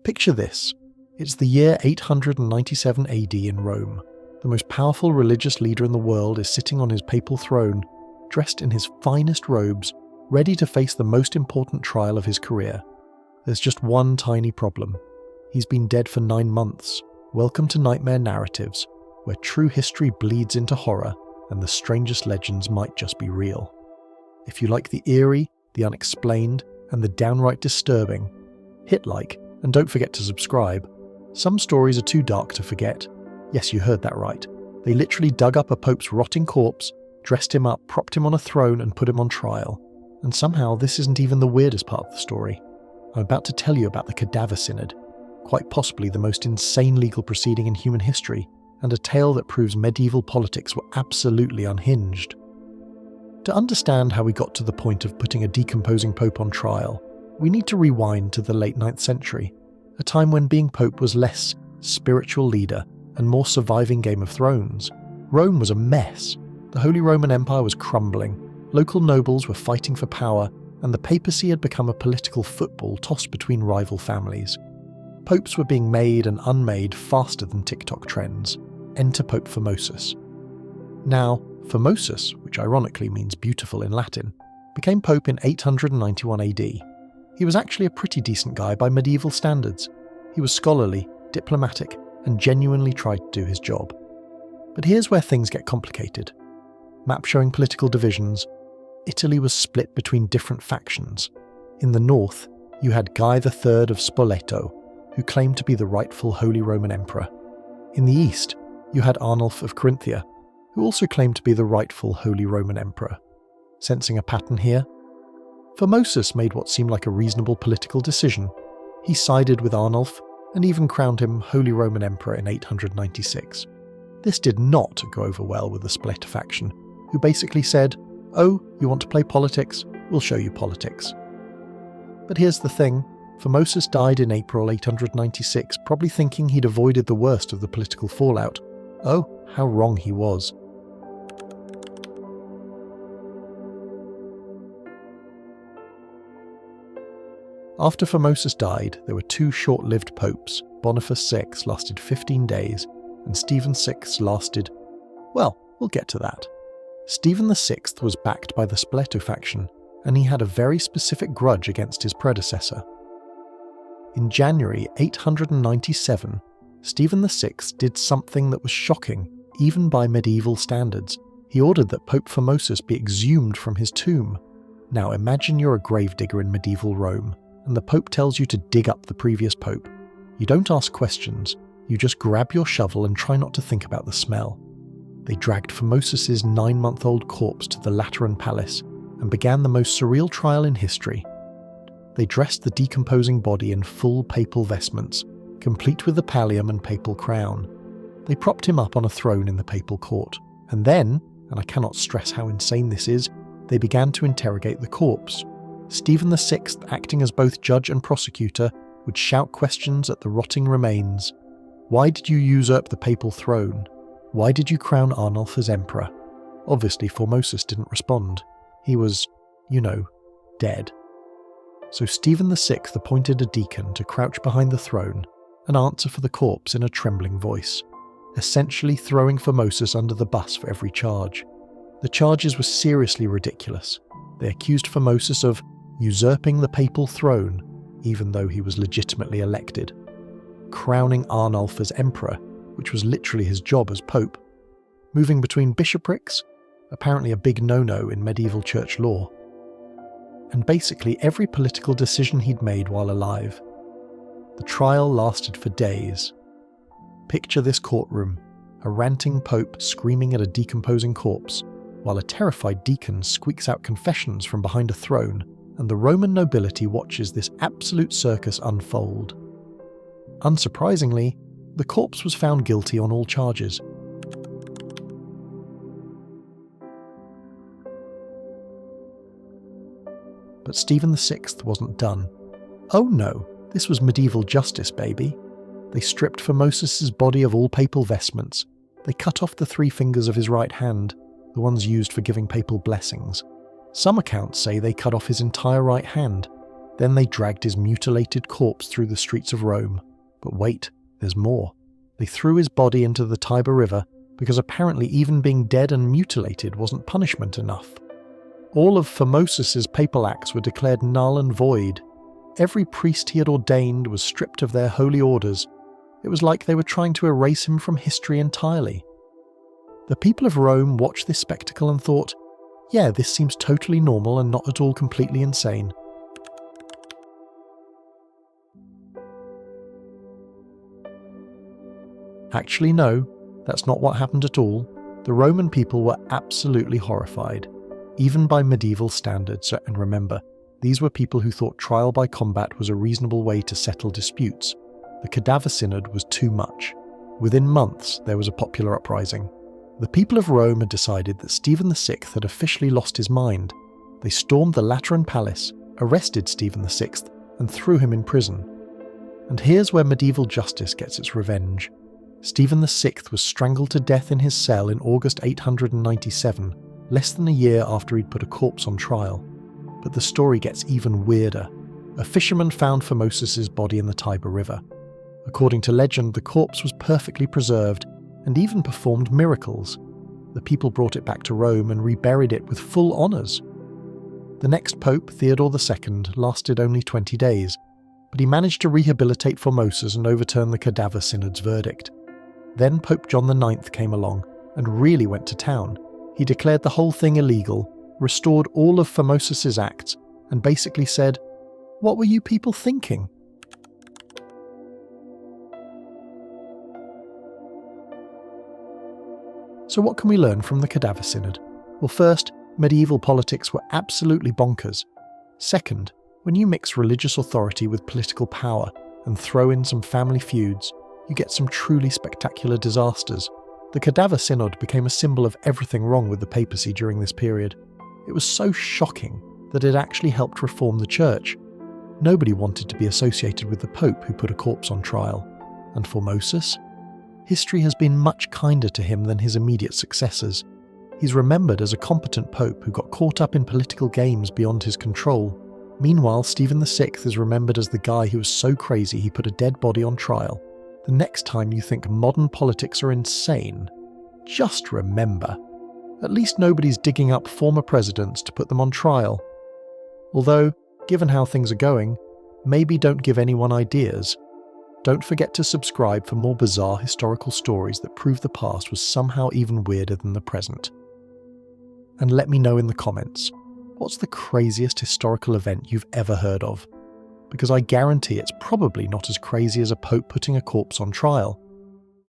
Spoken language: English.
Picture this. It's the year 897 AD in Rome. The most powerful religious leader in the world is sitting on his papal throne, dressed in his finest robes, ready to face the most important trial of his career. There's just one tiny problem. He's been dead for 9 months. Welcome to nightmare narratives, where true history bleeds into horror and the strangest legends might just be real. If you like the eerie, the unexplained, and the downright disturbing, hit like and don't forget to subscribe. Some stories are too dark to forget. Yes, you heard that right. They literally dug up a pope's rotting corpse, dressed him up, propped him on a throne and put him on trial. And somehow this isn't even the weirdest part of the story. I'm about to tell you about the Cadaver Synod, quite possibly the most insane legal proceeding in human history, and a tale that proves medieval politics were absolutely unhinged. To understand how we got to the point of putting a decomposing pope on trial, we need to rewind to the late 9th century, a time when being pope was less spiritual leader and more surviving Game of Thrones. Rome was a mess. The Holy Roman Empire was crumbling, local nobles were fighting for power, and the papacy had become a political football tossed between rival families. Popes were being made and unmade faster than TikTok trends. Enter Pope Formosus. Now, Formosus, which ironically means beautiful in Latin, became pope in 891 AD. He was actually a pretty decent guy by medieval standards. He was scholarly, diplomatic, and genuinely tried to do his job. But here's where things get complicated. Map showing political divisions. Italy was split between different factions. In the north, you had Guy III of Spoleto, who claimed to be the rightful Holy Roman Emperor. In the east, you had Arnulf of Carinthia, who also claimed to be the rightful Holy Roman Emperor. Sensing a pattern here? Formosus made what seemed like a reasonable political decision. He sided with Arnulf and even crowned him Holy Roman Emperor in 896. This did not go over well with the Spoleto faction, who basically said, "Oh, you want to play politics? We'll show you politics." But here's the thing. Formosus died in April 896, probably thinking he'd avoided the worst of the political fallout. Oh, how wrong he was. After Formosus died, there were 2 short-lived popes. Boniface VI lasted 15 days, and Stephen VI lasted... well, we'll get to that. Stephen VI was backed by the Spoleto faction, and he had a very specific grudge against his predecessor. In January 897, Stephen VI did something that was shocking, even by medieval standards. He ordered that Pope Formosus be exhumed from his tomb. Now imagine you're a gravedigger in medieval Rome, and the Pope tells you to dig up the previous Pope. You don't ask questions, you just grab your shovel and try not to think about the smell. They dragged Formosus's 9-month-old corpse to the Lateran Palace and began the most surreal trial in history. They dressed the decomposing body in full papal vestments, complete with the pallium and papal crown. They propped him up on a throne in the papal court, and then, and I cannot stress how insane this is, they began to interrogate the corpse. Stephen VI, acting as both judge and prosecutor, would shout questions at the rotting remains. Why did you usurp the papal throne? Why did you crown Arnulf as emperor? Obviously Formosus didn't respond. He was, dead. So Stephen VI appointed a deacon to crouch behind the throne and answer for the corpse in a trembling voice, essentially throwing Formosus under the bus for every charge. The charges were seriously ridiculous. They accused Formosus of usurping the papal throne, even though he was legitimately elected, crowning Arnulf as emperor, which was literally his job as pope, moving between bishoprics, apparently a big no-no in medieval church law, and basically every political decision he'd made while alive. The trial lasted for days. Picture this courtroom, a ranting pope screaming at a decomposing corpse, while a terrified deacon squeaks out confessions from behind a throne, and the Roman nobility watches this absolute circus unfold. Unsurprisingly, the corpse was found guilty on all charges. But Stephen VI wasn't done. Oh no, this was medieval justice, baby. They stripped Formosus's body of all papal vestments. They cut off the 3 fingers of his right hand, the ones used for giving papal blessings. Some accounts say they cut off his entire right hand. Then they dragged his mutilated corpse through the streets of Rome. But wait, there's more. They threw his body into the Tiber River because apparently even being dead and mutilated wasn't punishment enough. All of Formosus's papal acts were declared null and void. Every priest he had ordained was stripped of their holy orders. It was like they were trying to erase him from history entirely. The people of Rome watched this spectacle and thought, yeah, this seems totally normal and not at all completely insane. Actually, no, that's not what happened at all. The Roman people were absolutely horrified, even by medieval standards, and remember, these were people who thought trial by combat was a reasonable way to settle disputes. The Cadaver Synod was too much. Within months, there was a popular uprising. The people of Rome had decided that Stephen VI had officially lost his mind. They stormed the Lateran Palace, arrested Stephen VI, and threw him in prison. And here's where medieval justice gets its revenge. Stephen VI was strangled to death in his cell in August 897, less than a year after he'd put a corpse on trial. But the story gets even weirder. A fisherman found Formosus's body in the Tiber River. According to legend, the corpse was perfectly preserved and even performed miracles. The people brought it back to Rome and reburied it with full honours. The next pope, Theodore II, lasted only 20 days, but he managed to rehabilitate Formosus and overturn the Cadaver Synod's verdict. Then Pope John IX came along and really went to town. He declared the whole thing illegal, restored all of Formosus's acts, and basically said, "What were you people thinking?" So what can we learn from the Cadaver Synod? Well, first, medieval politics were absolutely bonkers. Second, when you mix religious authority with political power and throw in some family feuds, you get some truly spectacular disasters. The Cadaver Synod became a symbol of everything wrong with the papacy during this period. It was so shocking that it actually helped reform the church. Nobody wanted to be associated with the Pope who put a corpse on trial. And Formosus? History has been much kinder to him than his immediate successors. He's remembered as a competent Pope who got caught up in political games beyond his control. Meanwhile, Stephen VI is remembered as the guy who was so crazy he put a dead body on trial. The next time you think modern politics are insane, just remember, at least nobody's digging up former presidents to put them on trial. Although, given how things are going, maybe don't give anyone ideas. Don't forget to subscribe for more bizarre historical stories that prove the past was somehow even weirder than the present. And let me know in the comments, what's the craziest historical event you've ever heard of? Because I guarantee it's probably not as crazy as a pope putting a corpse on trial.